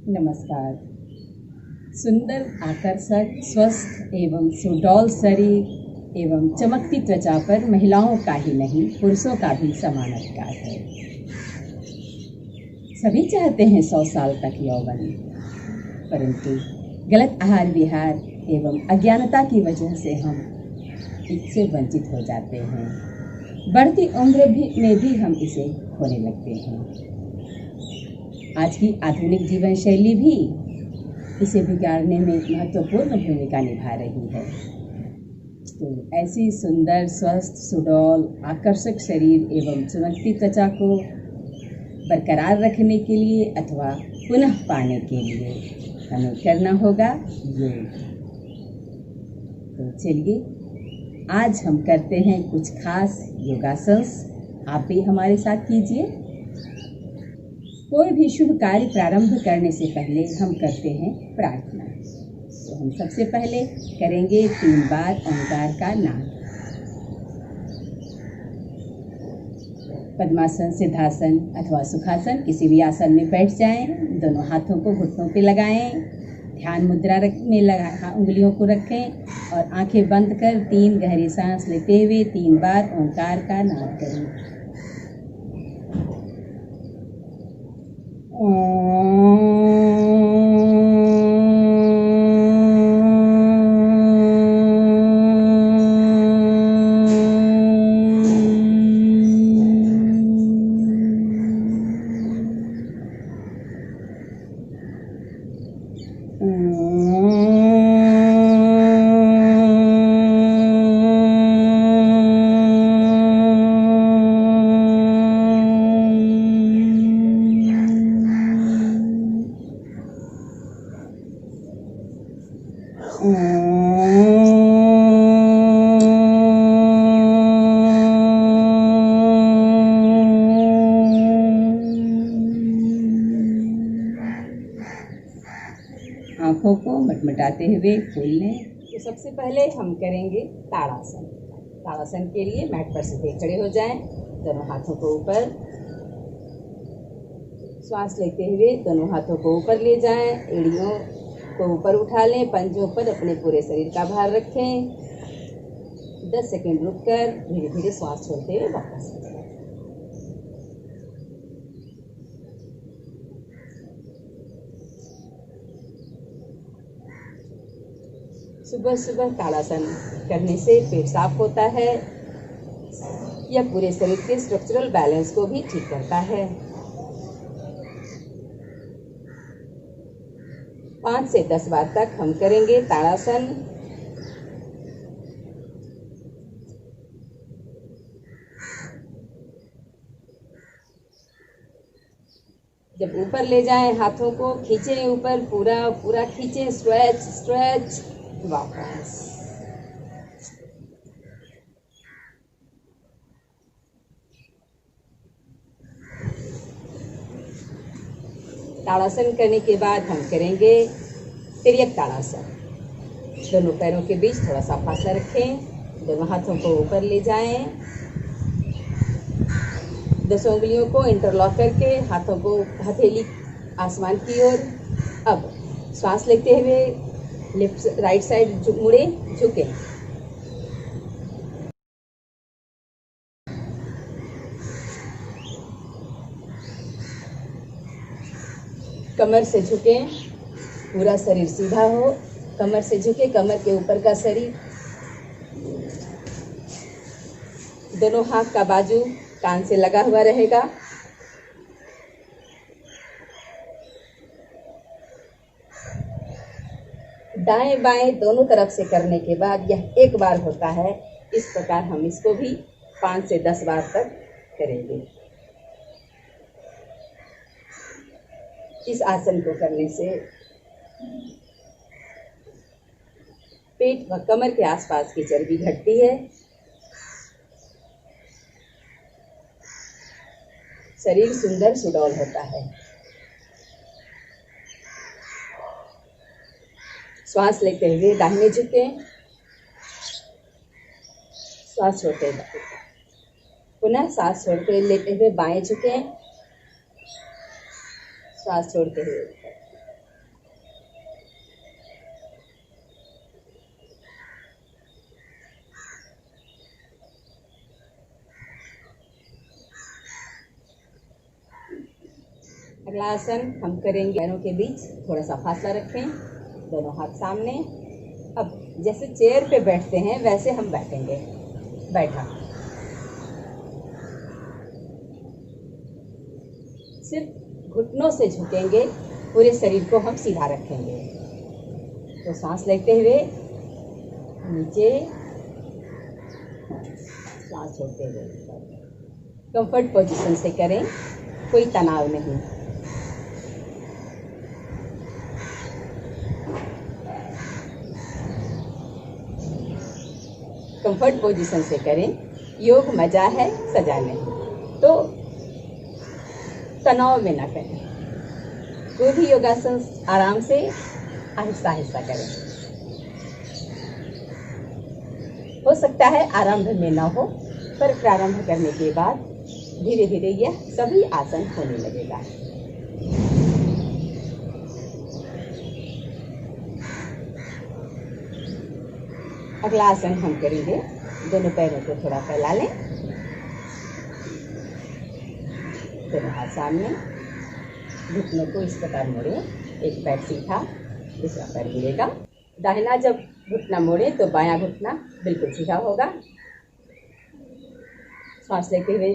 नमस्कार। सुंदर, आकर्षक, स्वस्थ एवं सुडौल शरीर एवं चमकती त्वचा पर महिलाओं का ही नहीं पुरुषों का भी समान अधिकार है। सभी चाहते हैं 100 साल तक यौवन, परंतु गलत आहार विहार एवं अज्ञानता की वजह से हम इससे वंचित हो जाते हैं। बढ़ती उम्र में भी हम इसे खोने लगते हैं। आज की आधुनिक जीवन शैली भी इसे बिगाड़ने में महत्वपूर्ण भूमिका निभा रही है। तो ऐसी सुंदर, स्वस्थ, सुडौल, आकर्षक शरीर एवं चमकती त्वचा को बरकरार रखने के लिए अथवा पुनः पाने के लिए हमें करना होगा योग। तो चलिए आज हम करते हैं कुछ खास योगासन। आप भी हमारे साथ कीजिए। कोई भी शुभ कार्य प्रारंभ करने से पहले हम करते हैं प्रार्थना। तो हम सबसे पहले करेंगे 3 बार ओंकार का नाम। पद्मासन, सिद्धासन अथवा सुखासन किसी भी आसन में बैठ जाएं। दोनों हाथों को घुटनों पे लगाएं। ध्यान मुद्रा में उंगलियों को रखें और आंखें बंद कर 3 गहरी सांस लेते हुए 3 बार ओंकार का नाम करें। आँखों को मटमटाते हुए खोल लें। तो सबसे पहले हम करेंगे ताड़ासन। ताड़ासन के लिए मैट पर सीधे खड़े हो जाएं। दोनों हाथों को ऊपर, श्वास लेते हुए दोनों हाथों को ऊपर ले जाएं। एड़ियों को ऊपर उठा लें। पंजों पर अपने पूरे शरीर का भार रखें। 10 सेकंड रुककर धीरे धीरे श्वास छोड़ते हुए वापस आ जाएं। सुबह सुबह ताड़ासन करने से पेट साफ होता है। यह पूरे शरीर के स्ट्रक्चरल बैलेंस को भी ठीक करता है। 5 से 10 बार तक हम करेंगे ताड़ासन। जब ऊपर ले जाएं हाथों को खींचें ऊपर, पूरा पूरा खींचें, स्ट्रेच स्ट्रेच, वापस। ताड़ासन करने के बाद हम करेंगे तिर्यक ताड़ासन। दोनों पैरों के बीच थोड़ा सा फासला रखें। दोनों हाथों को ऊपर ले जाएं। 10 उंगलियों को इंटरलॉक करके हाथों को हथेली आसमान की ओर। अब श्वास लेते हुए लेफ्ट राइट साइड मुड़े, झुके। कमर से झुकें, पूरा शरीर सीधा हो। कमर से झुके, कमर के ऊपर का शरीर। दोनों हाथ का बाजू कान से लगा हुआ रहेगा। दाएं बाएं दोनों तरफ से करने के बाद यह एक बार होता है। इस प्रकार हम इसको भी 5 से 10 बार तक करेंगे। इस आसन को करने से पेट व कमर के आसपास की चर्बी घटती है। शरीर सुंदर सुडौल होता है। श्वास लेते हुए दाहिने झुकें, श्वास छोड़ते हुए पुनः सांस छोड़ते लेते हुए बाएं झुकें, श्वास छोड़ते हुए अगला आसन हम करेंगे, पैरों के बीच थोड़ा सा फासला रखें, दोनों हाथ सामने। अब जैसे चेयर पे बैठते हैं वैसे हम बैठेंगे। बैठा, सिर्फ घुटनों से झुकेंगे, पूरे शरीर को हम सीधा रखेंगे। तो सांस लेते हुए नीचे, सांस छोड़ते हुए। कंफर्ट पोजीशन से करें, कोई तनाव नहीं। कंफर्ट पोजीशन से करें। योग मजा है, सजा नहीं। तो तनाव में ना करें। कोई भी योगासन आराम से आहिस्ता आहिस्ता करें। हो सकता है आरंभ में ना हो, पर प्रारंभ करने के बाद धीरे धीरे यह सभी आसन होने लगेगा। अगला आसन हम करेंगे, दोनों पैरों को थोड़ा फैला लें, दोनों हाथ सामने, घुटनों को इस प्रकार मोड़े, एक पैर सीधा, दूसरा पैर गिरेगा। दाहिना जब घुटना मोड़े तो बायां घुटना बिल्कुल सीधा होगा। सांस लेते हुए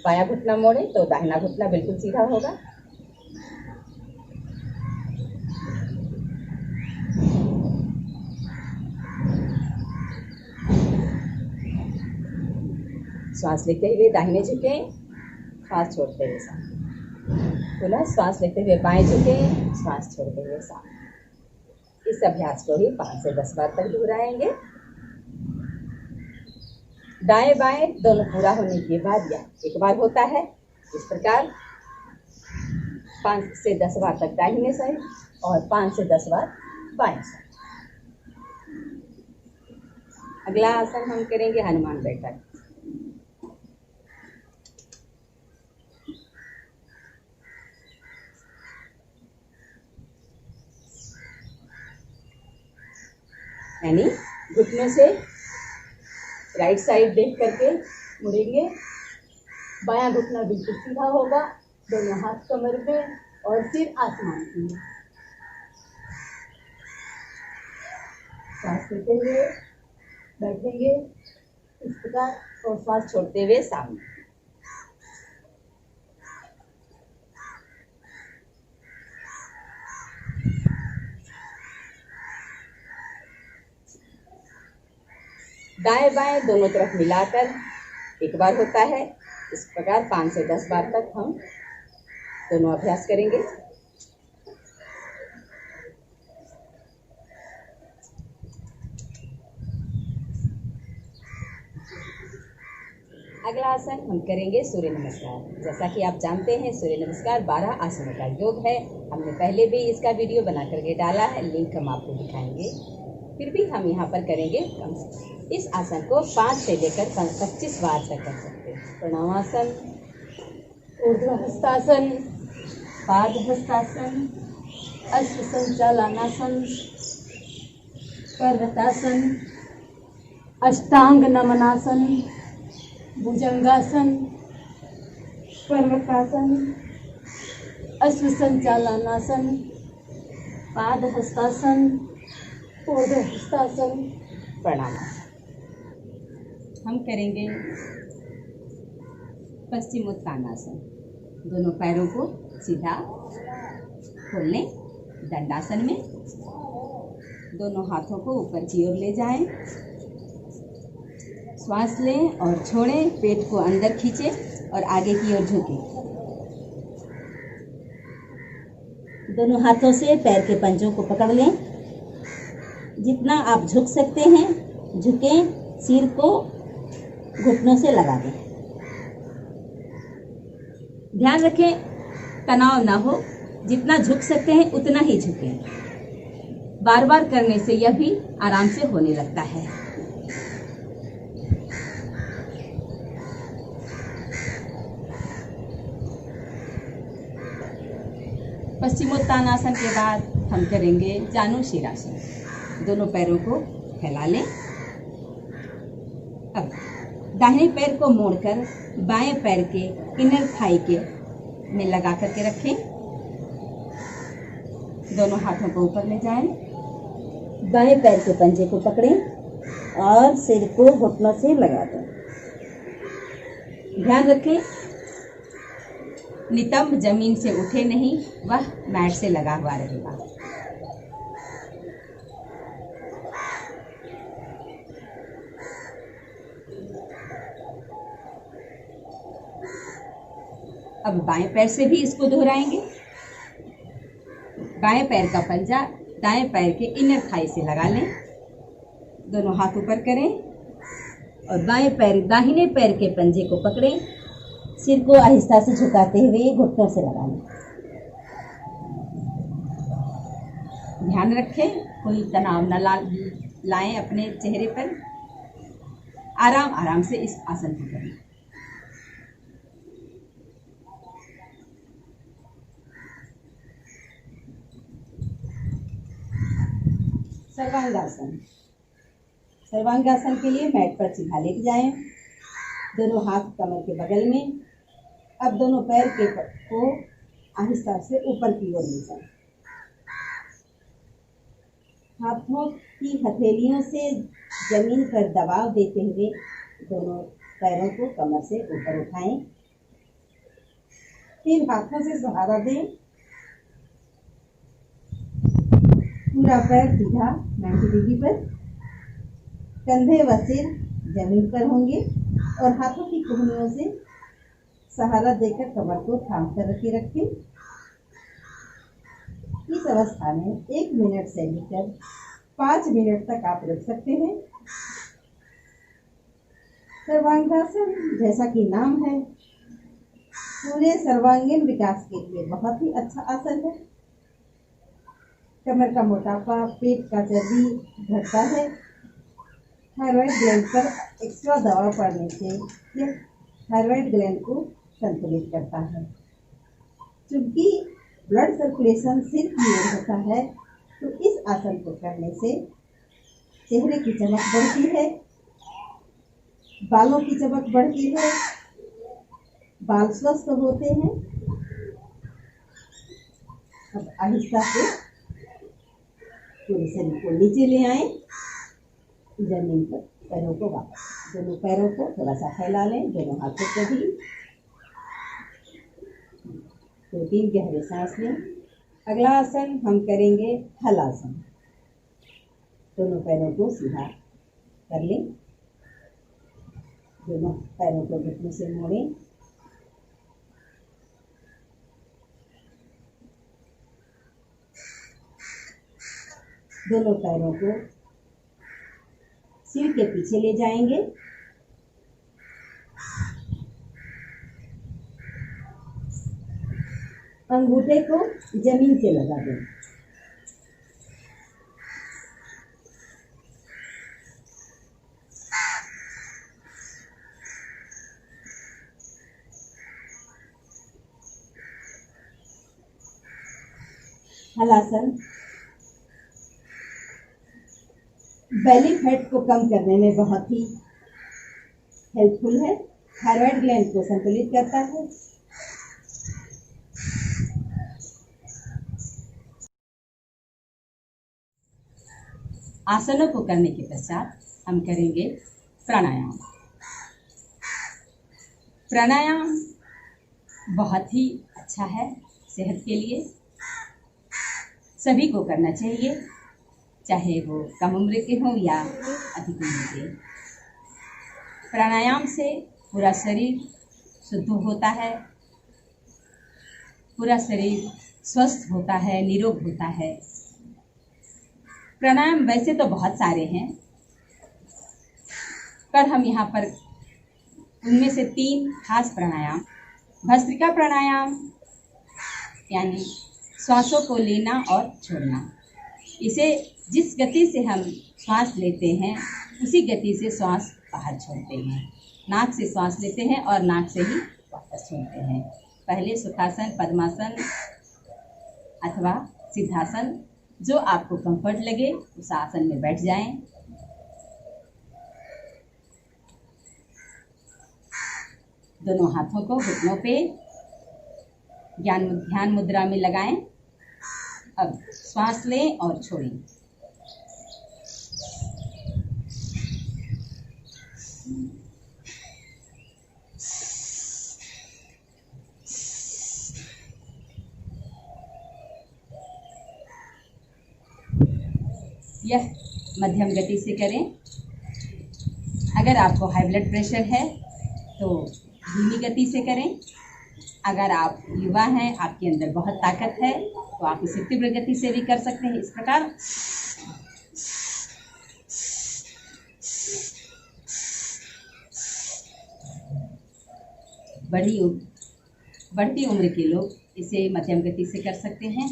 बायां घुटना मोड़े तो दाहिना घुटना बिल्कुल सीधा होगा। सांस लेते हुए दाहिने झुके, सांस छोड़ते हुए सामने। पुनः सांस लेते हुए बाएं झुके, सांस छोड़ते हुए सामने। इस अभ्यास को ही 5 से 10 बार तक दोहराएंगे। दाएं बाएं दोनों पूरा होने के बाद यह एक बार होता है। इस प्रकार 5 से 10 बार तक दाहिने साइड और 5 से 10 बार बाएं साइड। अगला आसन हम करेंगे हनुमान बैठक। यानी घुटनों से राइट साइड देख करके मुड़ेंगे। बायां घुटना बिल्कुल सीधा होगा, दोनों हाथ कमर पे और सिर आसमान की। सांस लेते हुए बैठेंगे इस प्रकार और सांस छोड़ते हुए सामने। दाएं बाएं दोनों तरफ मिलाकर एक बार होता है। इस प्रकार 5 से 10 बार तक हम दोनों अभ्यास करेंगे। अगला आसन हम करेंगे सूर्य नमस्कार। जैसा कि आप जानते हैं सूर्य नमस्कार 12 आसनों का योग है। हमने पहले भी इसका वीडियो बना करके डाला है, लिंक हम आपको दिखाएंगे। फिर भी हम यहाँ पर करेंगे कम से। इस आसन को 5 से लेकर 25 बार तक कर सकते हैं। प्रणामासन, ऊर्ध्व हस्तासन, पाद हस्तासन, अश्व संचालनासन, पर्वतासन, अष्टांग नमनासन, भुजंगासन, पर्वतासन, अश्व संचालनासन, पाद हस्तासन, ऊर्ध्व हस्तासन, प्रणामासन। हम करेंगे पश्चिमोत्तानासन। दोनों पैरों को सीधा खोल लें। दंडासन में दोनों हाथों को ऊपर की ओर ले जाएं। श्वास लें और छोड़ें, पेट को अंदर खींचें और आगे की ओर झुकें। दोनों हाथों से पैर के पंजों को पकड़ लें। जितना आप झुक सकते हैं झुकें, सिर को घुटनों से लगा दें। ध्यान रखें तनाव ना हो, जितना झुक सकते हैं उतना ही झुकें। बार बार करने से यह भी आराम से होने लगता है। पश्चिमोत्तानासन के बाद हम करेंगे जानु शीरासन। दोनों पैरों को फैला लें। अब दाहिने पैर को मोड़कर बाएं पैर के इनर थाई के में लगा करके रखें। दोनों हाथों को ऊपर ले जाएं। बाएं पैर के पंजे को पकड़ें और सिर को घुटनों से लगा दें। ध्यान रखें, नितंब जमीन से उठे नहीं, वह मैट से लगा हुआ रहेगा। अब बाएं पैर से भी इसको दोहराएंगे। बाएं पैर का पंजा दाएं पैर के इनर थाई से लगा लें। दोनों हाथ ऊपर करें और बाएं पैर दाहिने पैर के पंजे को पकड़ें, सिर को आहिस्ता से झुकाते हुए घुटनों से लगा लें। ध्यान रखें, कोई तनाव न लाएं अपने चेहरे पर। आराम आराम से इस आसन को करें। सर्वांगासन। सर्वांगासन के लिए मैट पर सीधा लेट जाएं। दोनों हाथ कमर के बगल में। अब दोनों पैर को आहिस्ता से ऊपर की ओर ले जाएं। हाथों की हथेलियों से जमीन पर दबाव देते हुए दोनों पैरों को कमर से ऊपर उठाएं। फिर हाथों से सहारा दें। पूरा पैर सीधा 90 डिग्री पर, कंधे व सिर जमीन पर होंगे और हाथों की कोहनियों से सहारा देकर कमर को थाम कर रखें। इस अवस्था में 1 मिनट से लेकर 5 मिनट तक आप रख सकते हैं। सर्वांगासन जैसा कि नाम है, पूरे सर्वांगीण विकास के लिए बहुत ही अच्छा आसन है। कमर का मोटापा, पेट का चर्बी घटता है। थायराइड ग्लैंड पर एक्स्ट्रा दबाव पड़ने से यह थायराइड ग्लैंड को संतुलित करता है। चूंकि ब्लड सर्कुलेशन सिर की ओर होता है, तो इस आसन को करने से चेहरे की चमक बढ़ती है, बालों की चमक बढ़ती है, बाल स्वस्थ होते हैं। अब आहिस्ता से पूरे शरीर को नीचे ले आए, जमीन पर पैरों को वापस, दोनों पैरों को थोड़ा सा फैला लें, दोनों हाथों को भी। 2-3 गहरे सांस लें। अगला आसन हम करेंगे हलासन। दोनों पैरों को सीधा कर लें, दोनों पैरों को घुटनों से मोड़ें। दोनों पैरों को सिर के पीछे ले जाएंगे। अंगूठे को जमीन से लगा दें। हलासन बेली फैट को कम करने में बहुत ही हेल्पफुल है। थायराइड ग्लैंड को संतुलित करता है। आसनों को करने के पश्चात हम करेंगे प्राणायाम। प्राणायाम बहुत ही अच्छा है सेहत के लिए, सभी को करना चाहिए, चाहे वो कम उम्र के हों या अधिक उम्र के। प्राणायाम से पूरा शरीर शुद्ध होता है, पूरा शरीर स्वस्थ होता है, निरोग होता है। प्राणायाम वैसे तो बहुत सारे हैं, पर हम यहाँ पर उनमें से 3 खास प्राणायाम, भस्त्रिका प्राणायाम यानी श्वासों को लेना और छोड़ना। इसे जिस गति से हम श्वास लेते हैं उसी गति से श्वास बाहर छोड़ते हैं। नाक से श्वास लेते हैं और नाक से ही वापस छोड़ते हैं। पहले सुखासन, पद्मासन अथवा सिद्धासन, जो आपको कंफर्ट लगे उस आसन में बैठ जाएं। दोनों हाथों को घुटनों पे ध्यान मुद्रा में लगाएं। अब श्वास लें और छोड़ें। यह मध्यम गति से करें। अगर आपको हाई ब्लड प्रेशर है तो धीमी गति से करें। अगर आप युवा हैं, आपके अंदर बहुत ताकत है, तो आप इसे तीव्र गति से भी कर सकते हैं। इस प्रकार बढ़ती उम्र के लोग इसे मध्यम गति से कर सकते हैं।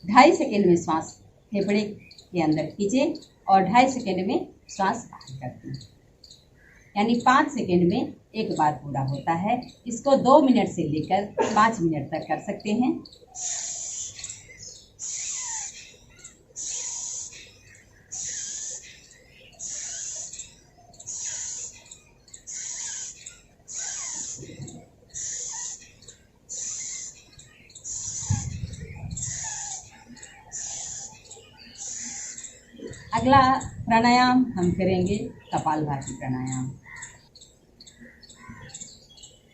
ढाई सेकेंड में श्वास फेफड़े के अंदर खींचें और 2.5 सेकेंड में श्वास बाहर कर दें। यानी 5 सेकेंड में एक बार पूरा होता है। इसको 2 मिनट से लेकर 5 मिनट तक कर सकते हैं। अगला प्राणायाम हम करेंगे कपालभाति प्राणायाम।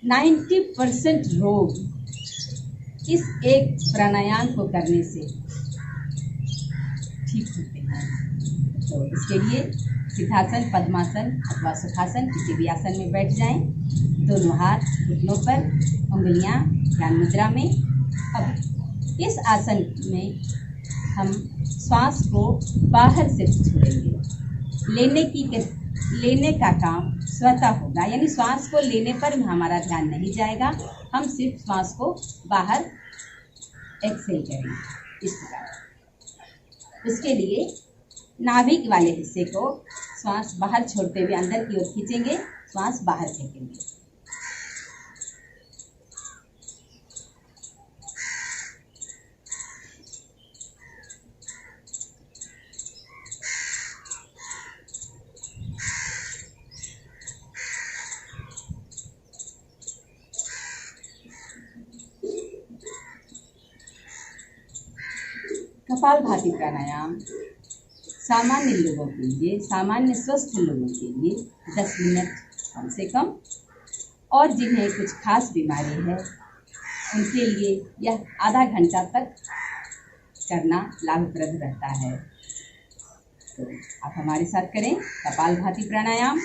90% रोग इस एक प्राणायाम को करने से ठीक होते हैं। तो इसके लिए सिद्धासन, पद्मासन अथवा सुखासन किसी भी आसन में बैठ जाएं। दोनों हाथ घुटनों पर, उंगलियां ध्यान मुद्रा में। अब इस आसन में हम श्वास को बाहर से छोड़ेंगे। लेने का काम स्वतः होगा, यानी श्वास को लेने पर हमारा ध्यान नहीं जाएगा। हम सिर्फ श्वास को बाहर एक्सहेल करेंगे इस प्रकार। उसके लिए नाभिक वाले हिस्से को श्वास बाहर छोड़ते हुए अंदर की ओर खींचेंगे, श्वास बाहर फेंकेंगे। कपालभाति प्राणायाम सामान्य लोगों के लिए, सामान्य स्वस्थ लोगों के लिए 10 मिनट कम से कम, और जिन्हें कुछ खास बीमारी है उनके लिए यह आधा घंटा तक करना लाभप्रद रहता है। तो आप हमारे साथ करें कपालभाति प्राणायाम।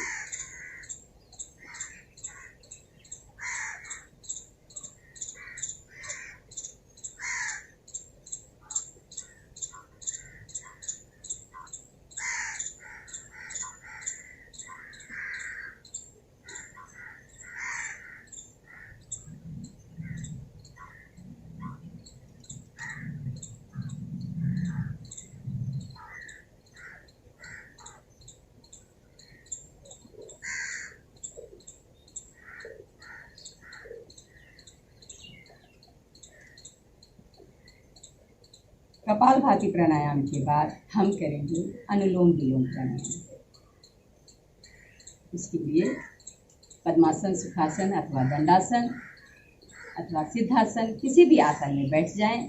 कपालभाति प्राणायाम के बाद हम करेंगे अनुलोम विलोम प्राणायाम। इसके लिए पद्मासन, सुखासन अथवा दंडासन अथवा सिद्धासन किसी भी आसन में बैठ जाएं।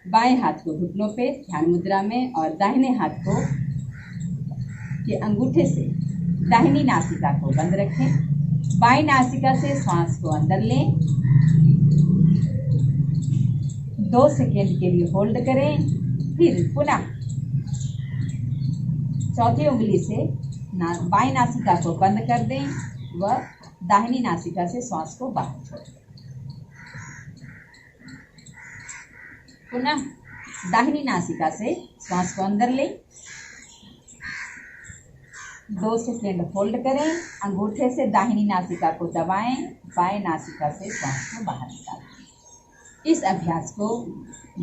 बाएं हाथ को घुटनों पे ध्यान मुद्रा में और दाहिने हाथ को के अंगूठे से दाहिनी नासिका को बंद रखें। बाएं नासिका से श्वास को अंदर लें, 2 सेकेंड के लिए होल्ड करें, फिर पुनः चौथी उंगली से बाएं नासिका को बंद कर दें व दाहिनी नासिका से श्वास को बाहर छोड़ दें। पुनः दाहिनी नासिका से श्वास को अंदर लें, 2 सेकेंड होल्ड करें, अंगूठे से दाहिनी नासिका को दबाएं, बाएं नासिका से श्वास को बाहर निकालें। इस अभ्यास को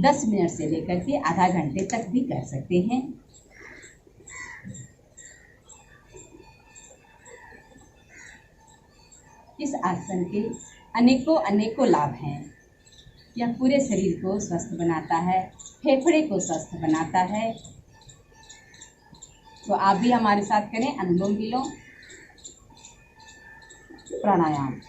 10 मिनट से लेकर के आधा घंटे तक भी कर सकते हैं। इस आसन के अनेकों लाभ हैं। यह पूरे शरीर को स्वस्थ बनाता है, फेफड़े को स्वस्थ बनाता है। तो आप भी हमारे साथ करें अनुलोम विलोम प्राणायाम।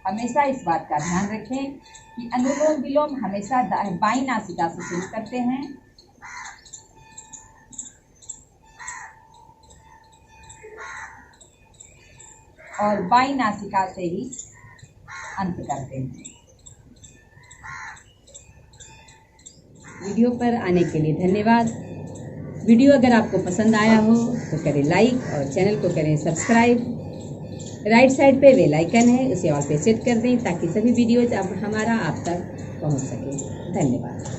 हमेशा इस बात का ध्यान रखें कि अनुलोम विलोम हमेशा बाईं नासिका से शुरू करते हैं और बाईं नासिका से ही अंत करते हैं। वीडियो पर आने के लिए धन्यवाद। वीडियो अगर आपको पसंद आया हो तो करें लाइक और चैनल को करें सब्सक्राइब। राइट साइड पे बेल आइकन है, उसे ऑल पे सेट कर दें ताकि सभी वीडियोज अब हमारा आप तक पहुंच सके। धन्यवाद।